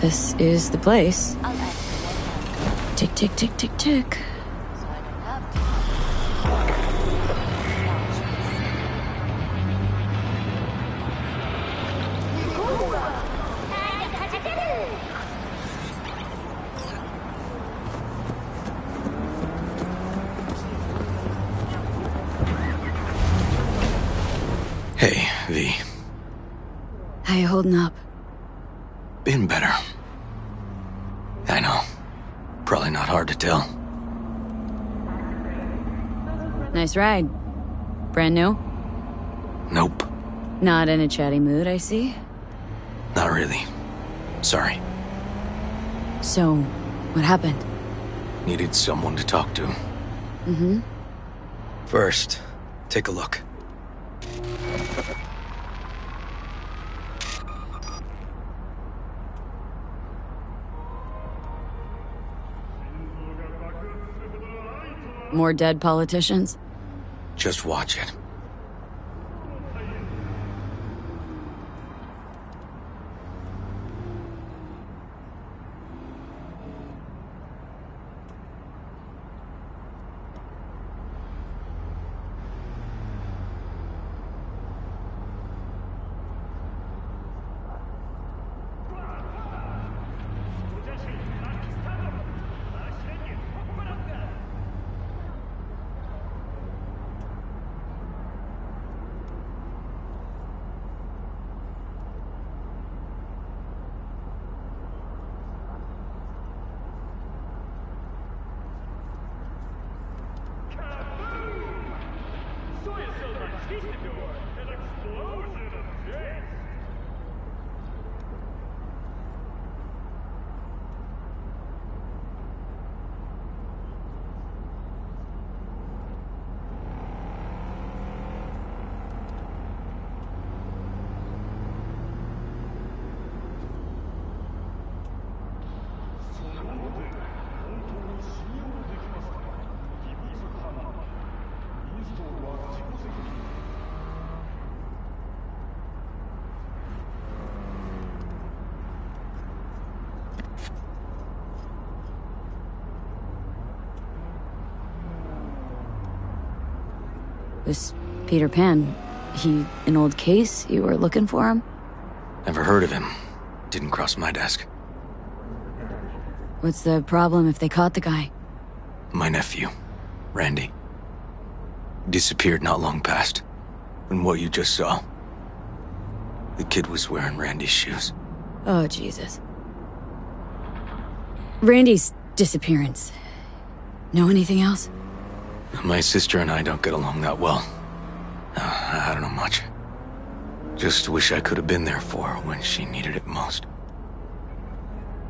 This is the place. Tick, tick, tick, tick, tick. Hey, V. How you holding up? Been better. I know. Probably not hard to tell. Nice ride. Brand new? Nope. Not in a chatty mood, I see. Not really. Sorry. So, what happened? Needed someone to talk to. Mm-hmm. First, take a look. More dead politicians? Just watch it. This Peter Pan, he an old case? You were looking for him? Never heard of him. Didn't cross my desk. What's the problem if they caught the guy? My nephew, Randy. Disappeared not long past. And what you just saw. The kid was wearing Randy's shoes. Oh, Jesus. Randy's disappearance. Know anything else? My sister and I don't get along that well. I don't know much. Just wish I could have been there for her when she needed it most.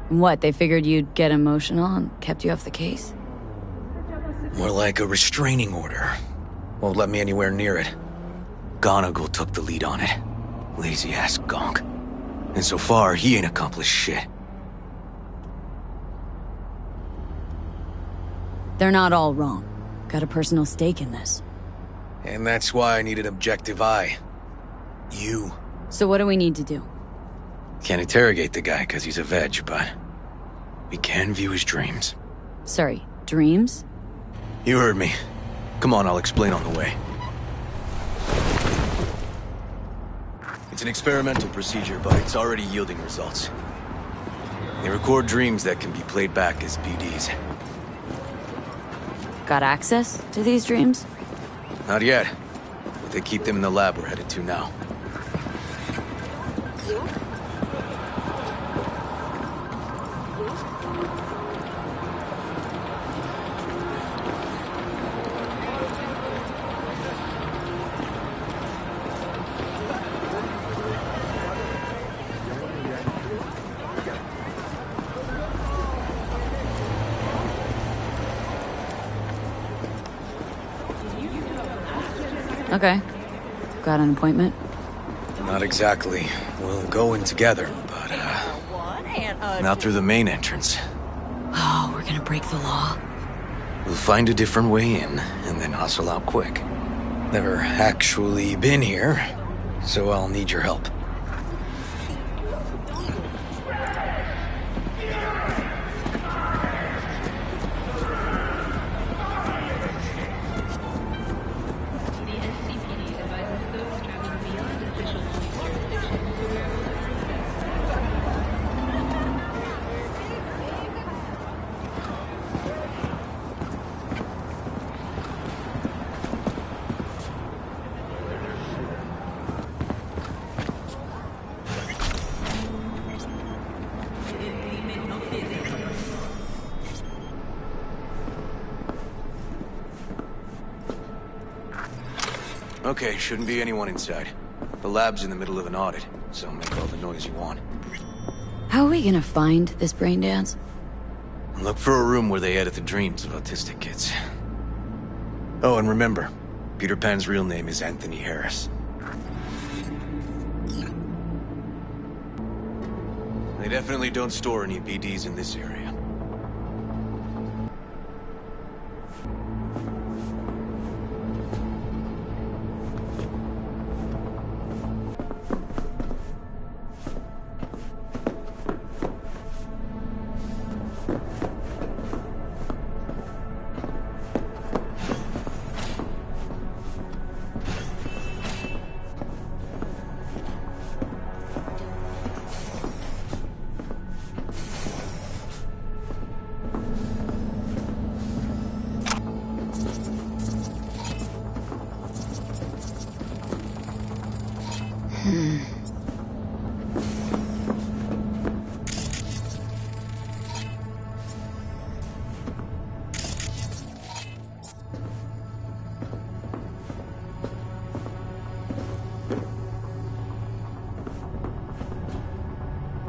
What, they figured you'd get emotional and kept you off the case? More like a restraining order. Won't let me anywhere near it. Gonagle took the lead on it. Lazy-ass gonk. And so far, he ain't accomplished shit. They're not all wrong. Got a personal stake in this. And that's why I need an objective eye. You. So what do we need to do? Can't interrogate the guy because he's a veg, but we can view his dreams. Sorry, dreams? You heard me. Come on, I'll explain on the way. It's an experimental procedure, but it's already yielding results. They record dreams that can be played back as PDs. Got access to these dreams? Not yet, but they keep them in the lab we're headed to now. Okay. Got an appointment? Not exactly. We'll go in together, but, not through the main entrance. Oh, we're gonna break the law. We'll find a different way in, and then hustle out quick. Never actually been here, so I'll need your help. Okay, shouldn't be anyone inside. The lab's in the middle of an audit, so make all the noise you want. How are we gonna find this brain dance? Look for a room where they edit the dreams of autistic kids. Oh, and remember, Peter Pan's real name is Anthony Harris. They definitely don't store any PDs in this area.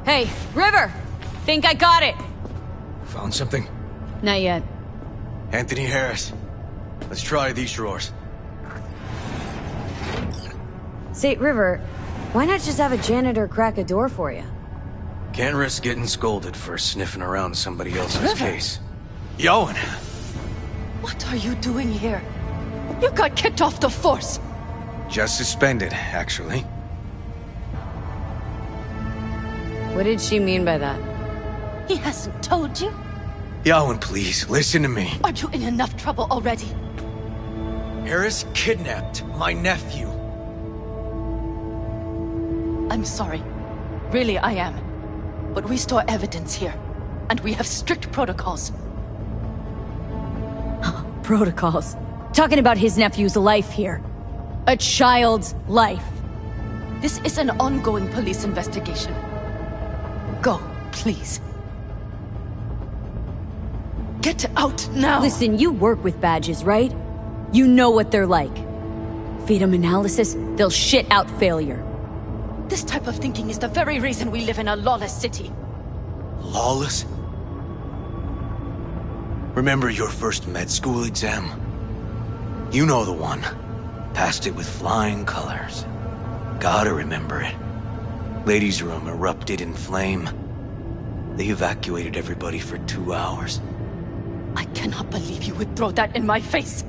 Hey, River! Think I got it! Found something? Not yet. Anthony Harris. Let's try these drawers. Say, River, why not just have a janitor crack a door for you? Can't risk getting scolded for sniffing around somebody else's River. case. Yawen! What are you doing here? You got kicked off the force! Just suspended, actually. What did she mean by that? He hasn't told you? Yawen, please, listen to me. Are you in enough trouble already? Harris kidnapped my nephew. I'm sorry. Really, I am. But we store evidence here. And we have strict protocols. Protocols. Talking about his nephew's life here. A child's life. This is an ongoing police investigation. Go, please. Get out now! Listen, you work with badges, right? You know what they're like. Feed them analysis, they'll shit out failure. This type of thinking is the very reason we live in a lawless city. Lawless? Remember your first med school exam? You know the one. Passed it with flying colors. Gotta remember it. Ladies' room erupted in flame. They evacuated everybody for 2 hours. I cannot believe you would throw that in my face.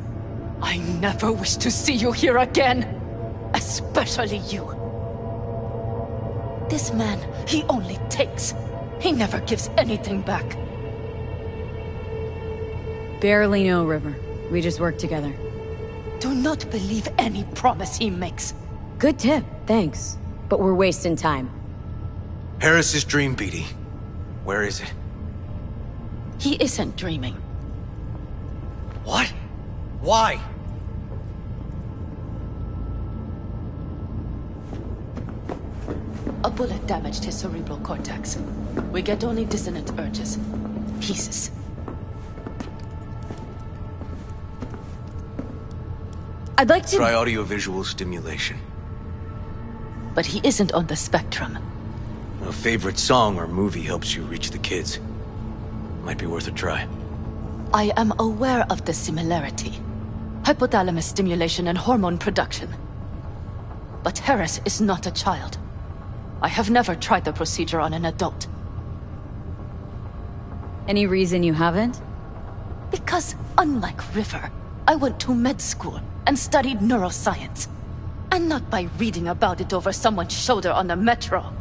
I never wish to see you here again. Especially you. This man, he only takes. He never gives anything back. Barely know, River. We just work together. Do not believe any promise he makes. Good tip, thanks. But we're wasting time. Harris's dream, BD. Where is it? He isn't dreaming. What? Why? A bullet damaged his cerebral cortex. We get only dissonant urges. Pieces. I'd like to... Try audiovisual stimulation. But he isn't on the spectrum. A favorite song or movie helps you reach the kids. Might be worth a try. I am aware of the similarity. Hypothalamus stimulation and hormone production. But Harris is not a child. I have never tried the procedure on an adult. Any reason you haven't? Because, unlike River, I went to med school and studied neuroscience. And not by reading about it over someone's shoulder on the metro.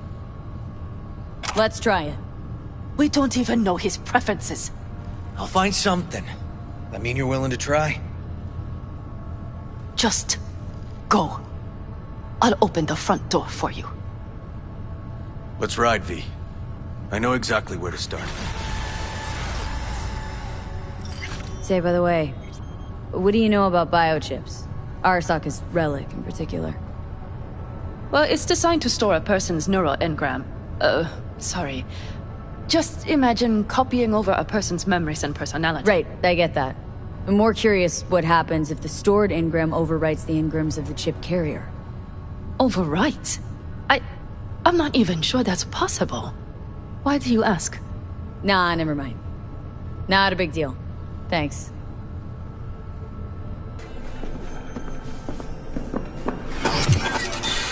Let's try it. We don't even know his preferences. I'll find something. That mean you're willing to try? Just go. I'll open the front door for you. Let's ride, V. I know exactly where to start. Say, by the way, what do you know about biochips? Arasaka's relic in particular. Well, it's designed to store a person's neural engram. Sorry. Just imagine copying over a person's memories and personality. Right, I get that. I'm more curious what happens if the stored engram overwrites the engrams of the chip carrier. Overwrite? I'm not even sure that's possible. Why do you ask? Nah, never mind. Not a big deal. Thanks.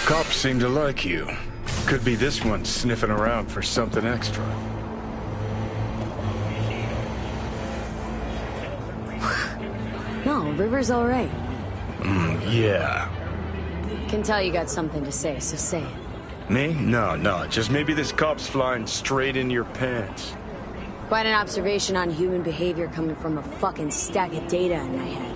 Cops seem to like you. Could be this one sniffing around for something extra. No, River's alright. Yeah. Can tell you got something to say, so say it. Me? No. Just maybe this cop's flying straight in your pants. Quite an observation on human behavior coming from a fucking stack of data in my head.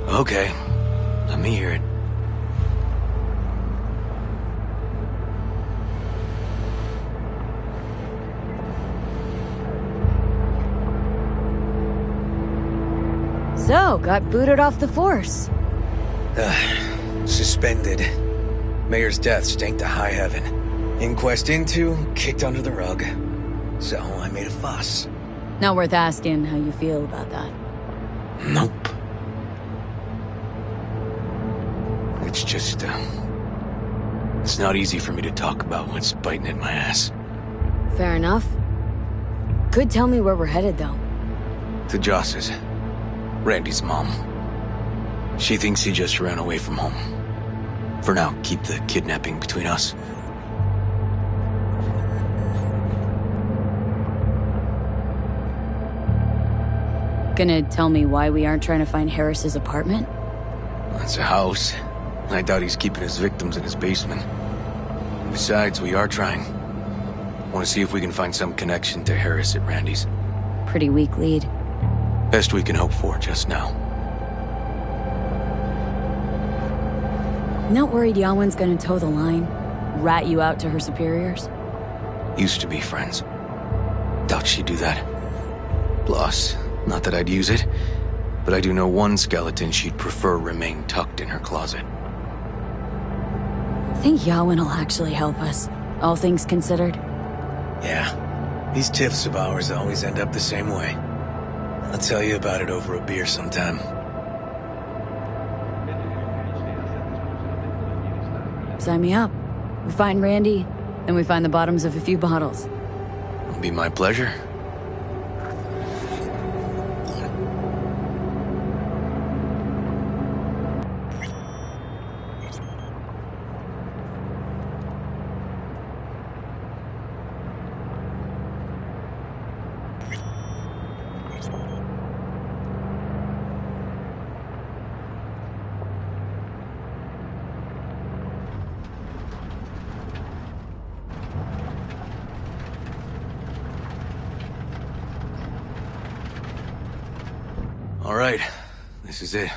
Okay, let me hear it. So, got booted off the force. Suspended. Mayor's death stank to high heaven. Inquest into, kicked under the rug. So I made a fuss. Not worth asking how you feel about that. Nope. It's just, it's not easy for me to talk about what's biting at my ass. Fair enough. Could tell me where we're headed, though. To Joss's. Randy's mom. She thinks he just ran away from home. For now, keep the kidnapping between us. Gonna tell me why we aren't trying to find Harris's apartment? It's a house. I doubt he's keeping his victims in his basement. Besides, we are trying. Want to see if we can find some connection to Harris at Randy's. Pretty weak lead. Best we can hope for just now. Not worried Yawen's gonna toe the line? Rat you out to her superiors? Used to be friends. Doubt she'd do that. Plus, not that I'd use it, but I do know one skeleton she'd prefer remain tucked in her closet. I think Yawen will actually help us, all things considered. Yeah, these tiffs of ours always end up the same way. I'll tell you about it over a beer sometime. Sign me up. We find Randy, then we find the bottoms of a few bottles. It'll be my pleasure. All right, this is it.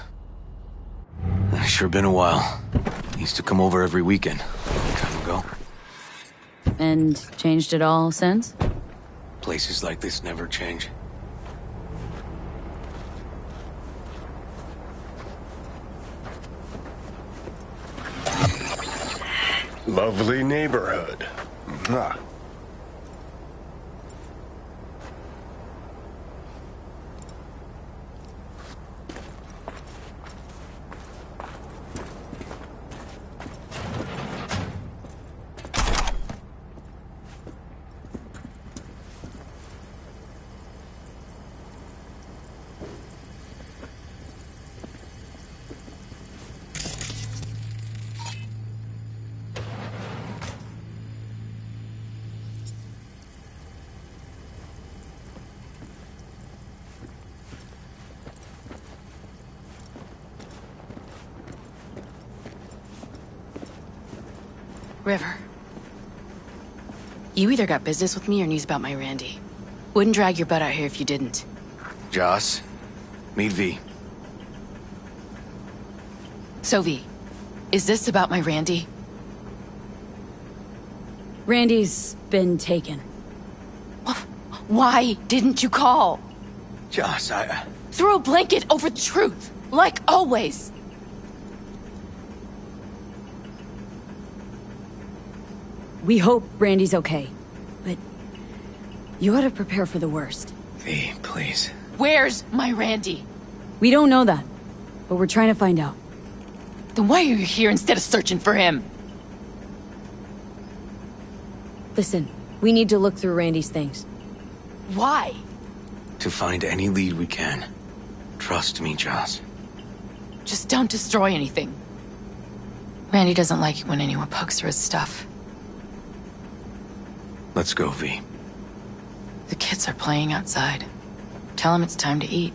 Sure been a while. Used to come over every weekend, a long time ago. And changed it all since? Places like this never change. Lovely neighborhood. Mwah. River. You either got business with me or news about my Randy. Wouldn't drag your butt out here if you didn't. Joss, meet V. So V, is this about my Randy? Randy's been taken. Why didn't you call? Joss, Throw a blanket over the truth, like always. We hope Randy's okay, but you ought to prepare for the worst. V, please. Where's my Randy? We don't know that, but we're trying to find out. Then why are you here instead of searching for him? Listen, we need to look through Randy's things. Why? To find any lead we can. Trust me, Joss. Just don't destroy anything. Randy doesn't like it when anyone pokes through his stuff. Let's go, V. The kids are playing outside. Tell them it's time to eat.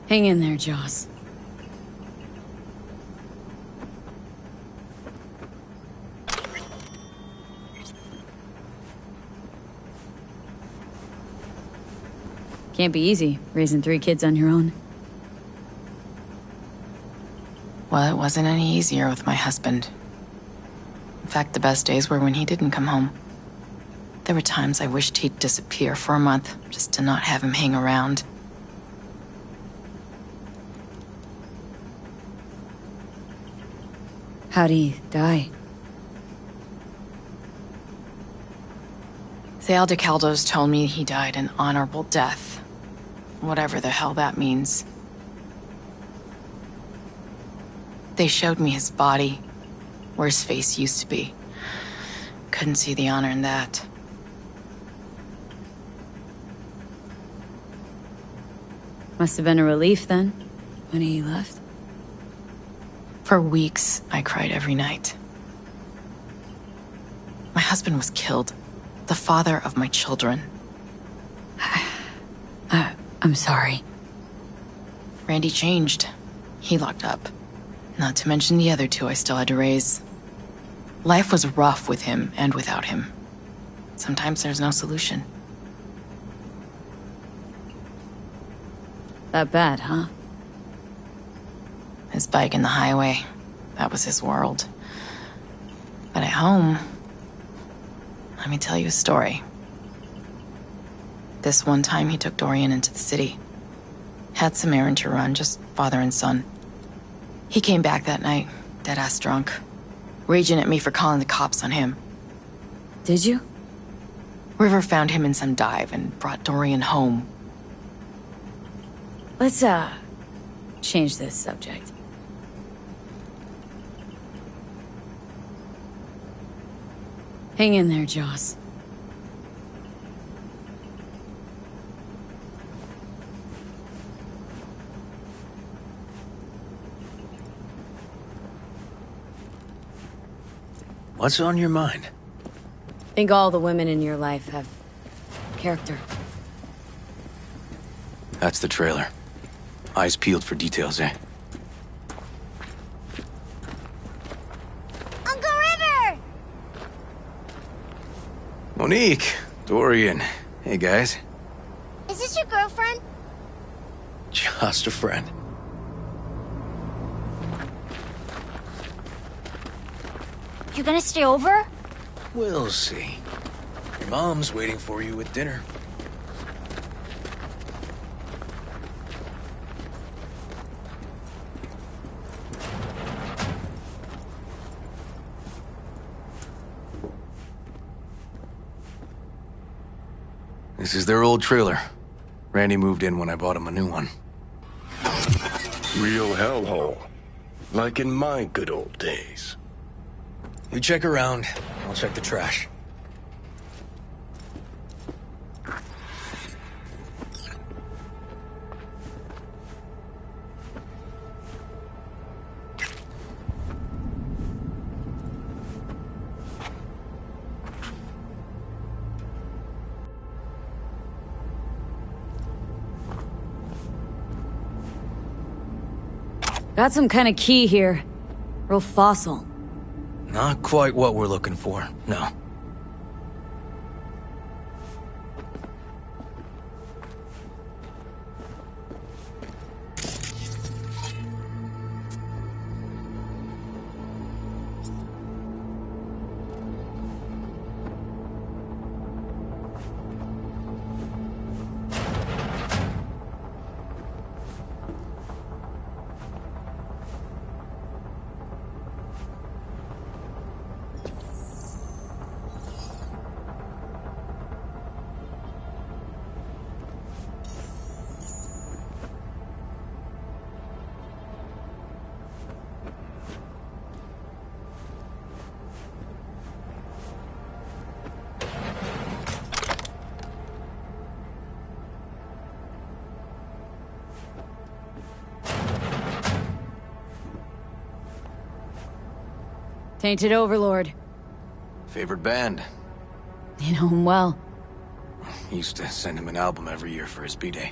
Hang in there, Joss. Can't be easy, raising 3 kids on your own. Well, it wasn't any easier with my husband. In fact, the best days were when he didn't come home. There were times I wished he'd disappear for a month, just to not have him hang around. How'd he die? The Aldecaldos told me he died an honorable death. Whatever the hell that means. They showed me his body, where his face used to be. Couldn't see the honor in that. Must have been a relief then, when he left. For weeks, I cried every night. My husband was killed. The father of my children. I'm sorry. Randy changed. He locked up. Not to mention the other 2 I still had to raise. Life was rough with him and without him. Sometimes there's no solution. That bad, huh? His bike in the highway, that was his world. But at home, let me tell you a story. This one time he took Dorian into the city. Had some errand to run, just father and son. He came back that night, dead-ass drunk, raging at me for calling the cops on him. Did you? River found him in some dive and brought Dorian home. Let's, change this subject. Hang in there, Joss. What's on your mind? Think all the women in your life have character. That's the trailer. Eyes peeled for details, eh? Uncle River! Monique, Dorian. Hey, guys. Is this your girlfriend? Just a friend. You gonna stay over? We'll see. Your mom's waiting for you at dinner. This is their old trailer. Randy moved in when I bought him a new one. Real hellhole. Like in my good old days. You check around, I'll check the trash. Got some kind of key here. Real fossil. Not quite what we're looking for, no. Tainted Overlord. Favorite band? You know him well. Used to send him an album every year for his B-Day.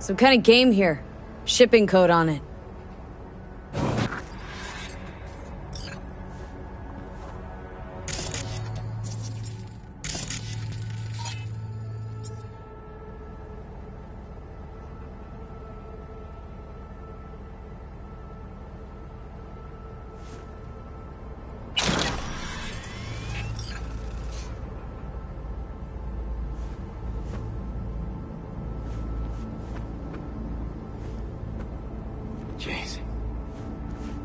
Some kind of game here. Shipping code on it. Jeez.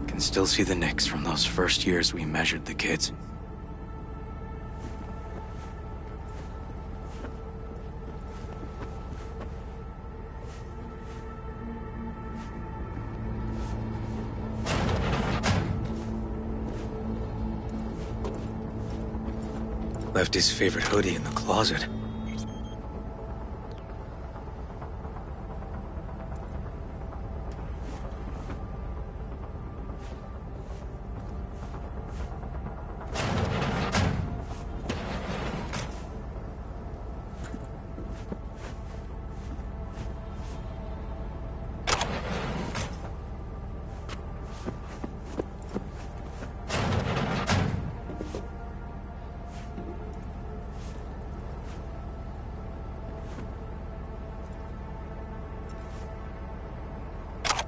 Can still see the nicks from those first years we measured the kids. Left his favorite hoodie in the closet.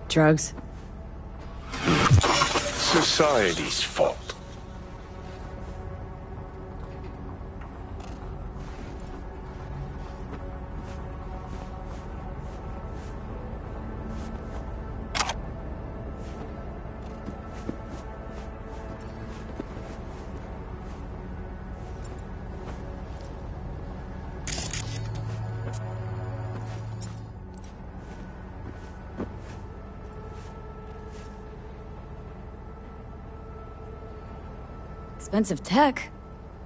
Drugs. Society's fault. Expensive tech.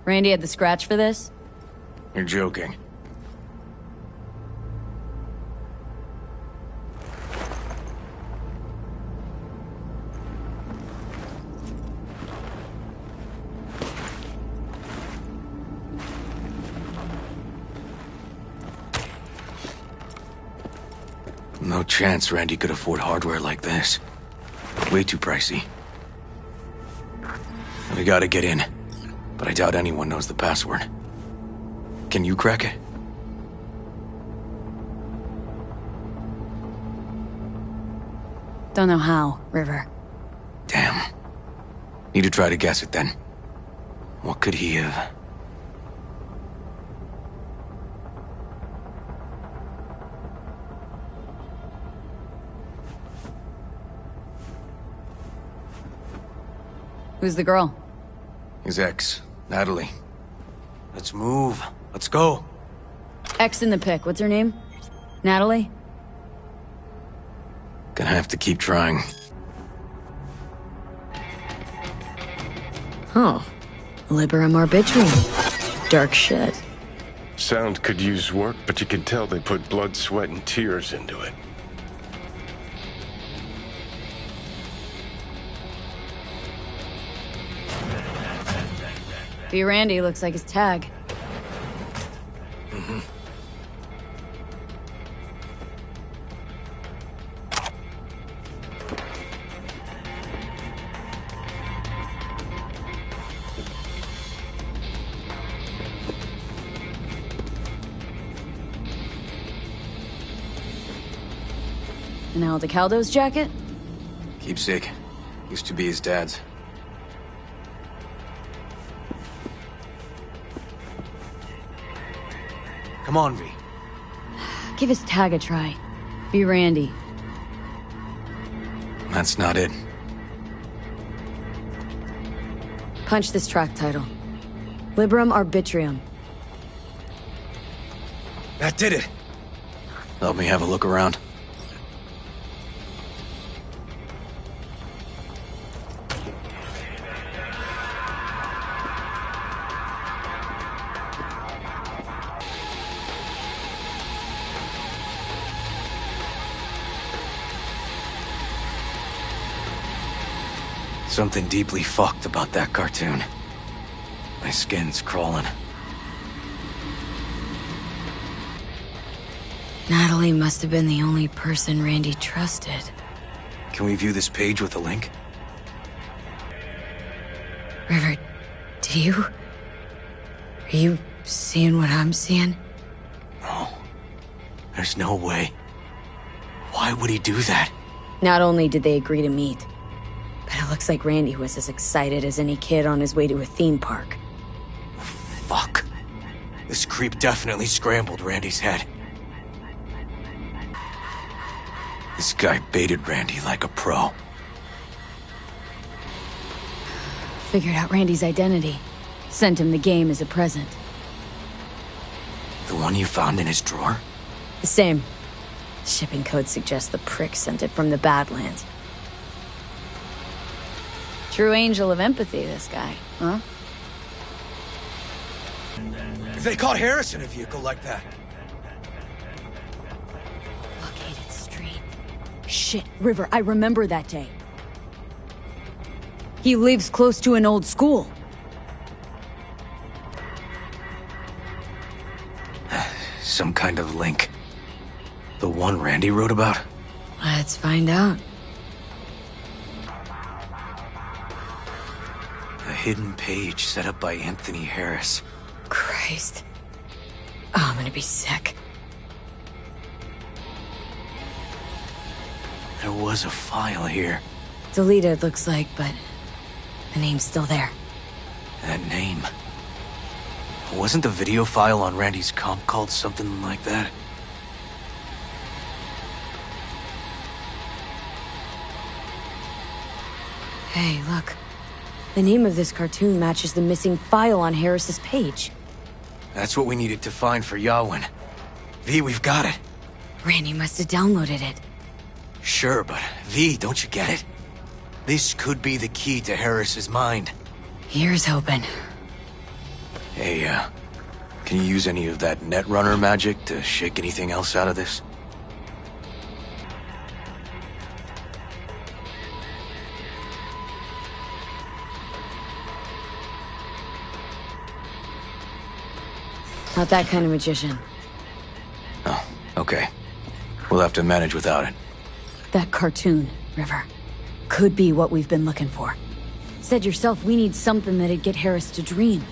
Randy had the scratch for this? You're joking. No chance Randy could afford hardware like this. Way too pricey. We gotta get in, but I doubt anyone knows the password. Can you crack it? Don't know how, River. Damn. Need to try to guess it then. What could he have... Who's the girl? His ex, Natalie. Let's move. Let's go. X in the pic. What's her name? Natalie? Gonna have to keep trying. Huh. Liberum arbitrum. Dark shit. Sound could use work, but you could tell they put blood, sweat, and tears into it. B. Randy looks like his tag. And Aldecaldo's jacket? Keepsake. Used to be his dad's. Come on, V. Give his tag a try. Be Randy. That's not it. Punch this track title. Liberum Arbitrium. That did it. Let me have a look around. Something deeply fucked about that cartoon. My skin's crawling. Natalie must have been the only person Randy trusted. Can we view this page with a link? River, do you... Are you seeing what I'm seeing? No. There's no way. Why would he do that? Not only did they agree to meet, but it looks like Randy was as excited as any kid on his way to a theme park. Fuck. This creep definitely scrambled Randy's head. This guy baited Randy like a pro. Figured out Randy's identity. Sent him the game as a present. The one you found in his drawer? The same. Shipping code suggests the prick sent it from the Badlands. True angel of empathy, this guy, huh? If they caught Harris in a vehicle like that. Located street. Shit, River, I remember that day. He lives close to an old school. Some kind of link. The one Randy wrote about? Let's find out. A hidden page set up by Anthony Harris. Christ. Oh, I'm gonna be sick. There was a file here. Deleted, looks like, but the name's still there. That name. Wasn't the video file on Randy's comp called something like that? Hey, look. The name of this cartoon matches the missing file on Harris's page. That's what we needed to find for Yawen. V, we've got it. Randy must have downloaded it. Sure, but V, don't you get it? This could be the key to Harris's mind. Here's hoping. Hey, can you use any of that Netrunner magic to shake anything else out of this? Not that kind of magician. Oh, okay. We'll have to manage without it. That cartoon, River, could be what we've been looking for. Said yourself we need something that'd get Harris to dream.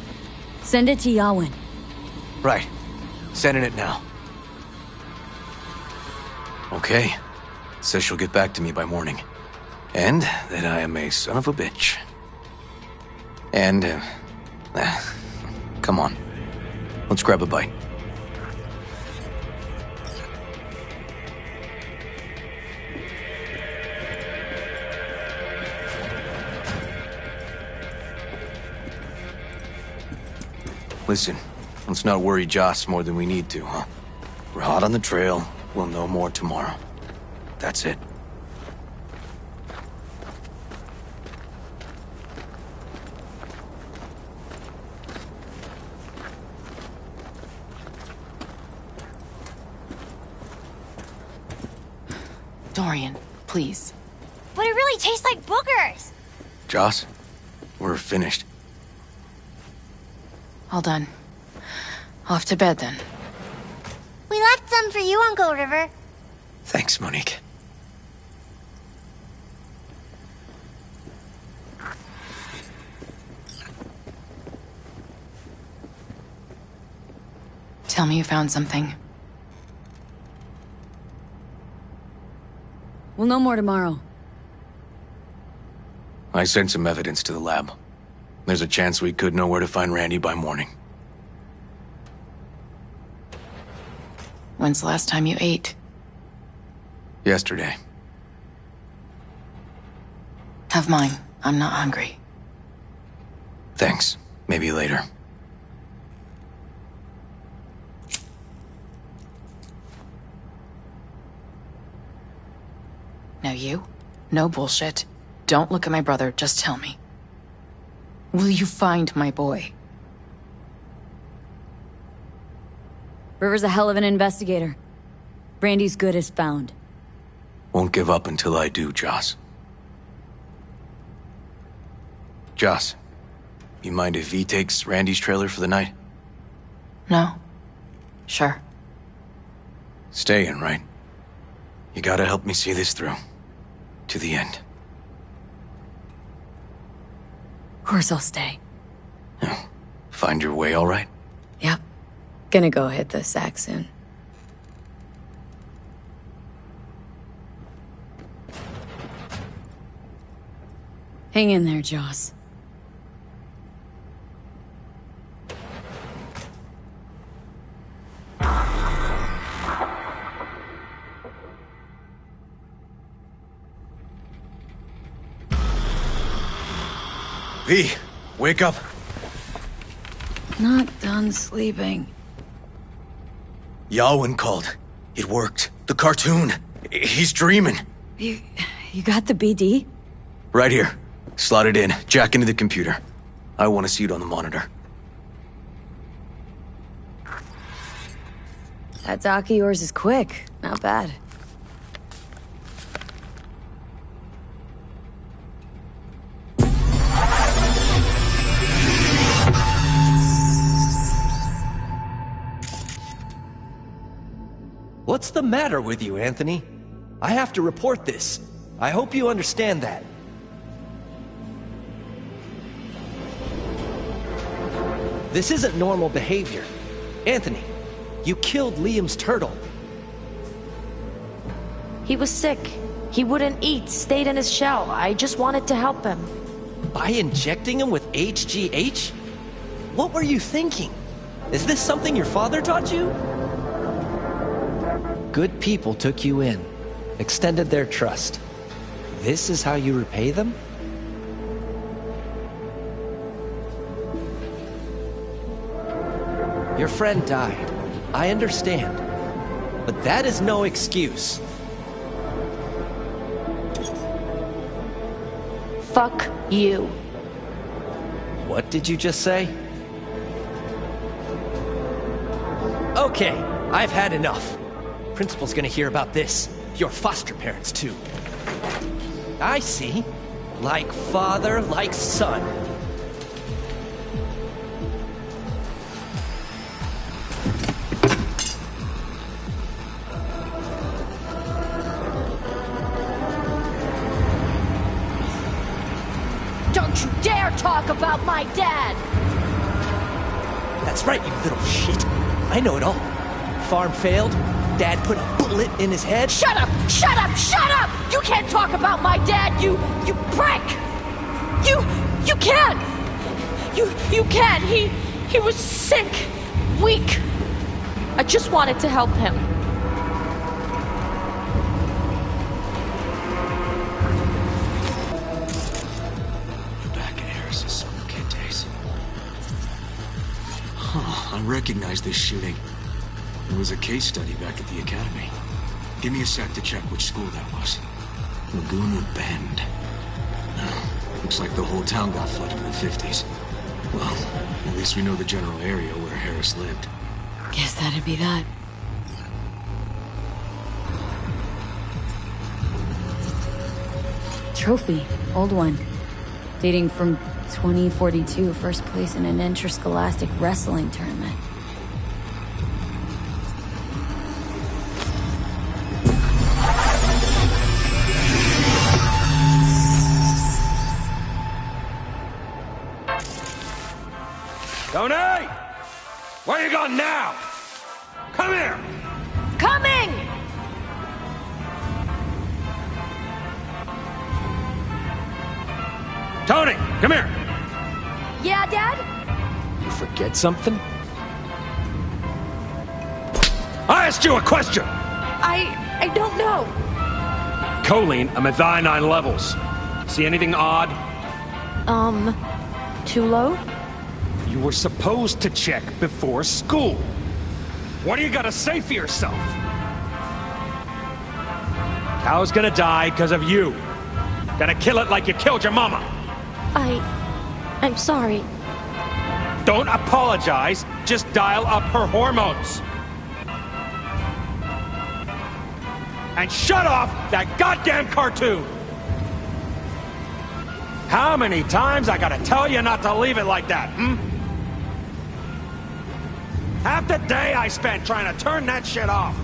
Send it to Yawen. Right. Sending it now. Okay. Says she'll get back to me by morning. And that I am a son of a bitch. And, come on. Let's grab a bite. Listen, let's not worry Joss more than we need to, huh? We're hot on the trail. We'll know more tomorrow. That's it. Dorian, please. But it really tastes like boogers. Joss, we're finished. All done. Off to bed then. some for you, Uncle River. Thanks, Monique. Tell me you found something. We'll know more tomorrow. I sent some evidence to the lab. There's a chance we could know where to find Randy by morning. When's the last time you ate? Yesterday. Have mine. I'm not hungry. Thanks. Maybe later. Now you? No bullshit. Don't look at my brother, just tell me. Will you find my boy? River's a hell of an investigator. Randy's good as found. Won't give up until I do, Joss. Joss, you mind if V takes Randy's trailer for the night? No? Sure. Staying, right? You gotta help me see this through. To the end. Of course I'll stay. Find your way all right? Yep. Gonna go hit the sack soon. Hang in there, Joss. V, wake up. Not done sleeping. Yawen called. It worked. The cartoon. He's dreaming. You got the BD? Right here. Slot it in. Jack into the computer. I want to see it on the monitor. That doc of yours is quick. Not bad. What's the matter with you, Anthony? I have to report this. I hope you understand that. This isn't normal behavior. Anthony, you killed Liam's turtle. He was sick. He wouldn't eat, stayed in his shell. I just wanted to help him. By injecting him with HGH? What were you thinking? Is this something your father taught you? Good people took you in, extended their trust. This is how you repay them? Your friend died. I understand. But that is no excuse. Fuck you. What did you just say? Okay, I've had enough. Principal's gonna hear about this. Your foster parents, too. I see. Like father, like son. Don't you dare talk about my dad! That's right, you little shit. I know it all. Farm failed. Dad put a bullet in his head. Shut up! Shut up! Shut up! You can't talk about my dad, you prick! You can't! You can't! He was sick, weak. I just wanted to help him. Back in Harris's summer kid days. Huh, I recognize this shooting. It was a case study back at the academy. Give me a sec to check which school that was. Laguna Bend. Looks like the whole town got flooded in the 50s. Well, at least we know the general area where Harris lived. Guess that'd be that. Trophy. Old one. Dating from 2042. First place in an interscholastic wrestling tournament. done now! Come here! Coming! Tony, come here! Yeah, Dad? You forget something? I asked you a question! I don't know. Choline, I'm at thionine levels. See anything odd? Too low? You were supposed to check before school. What do you gotta say for yourself? Cow's gonna die because of you. Gonna kill it like you killed your mama. I'm sorry. Don't apologize, just dial up her hormones. And shut off that goddamn cartoon! How many times I gotta tell you not to leave it like that, Half the day I spent trying to turn that shit off.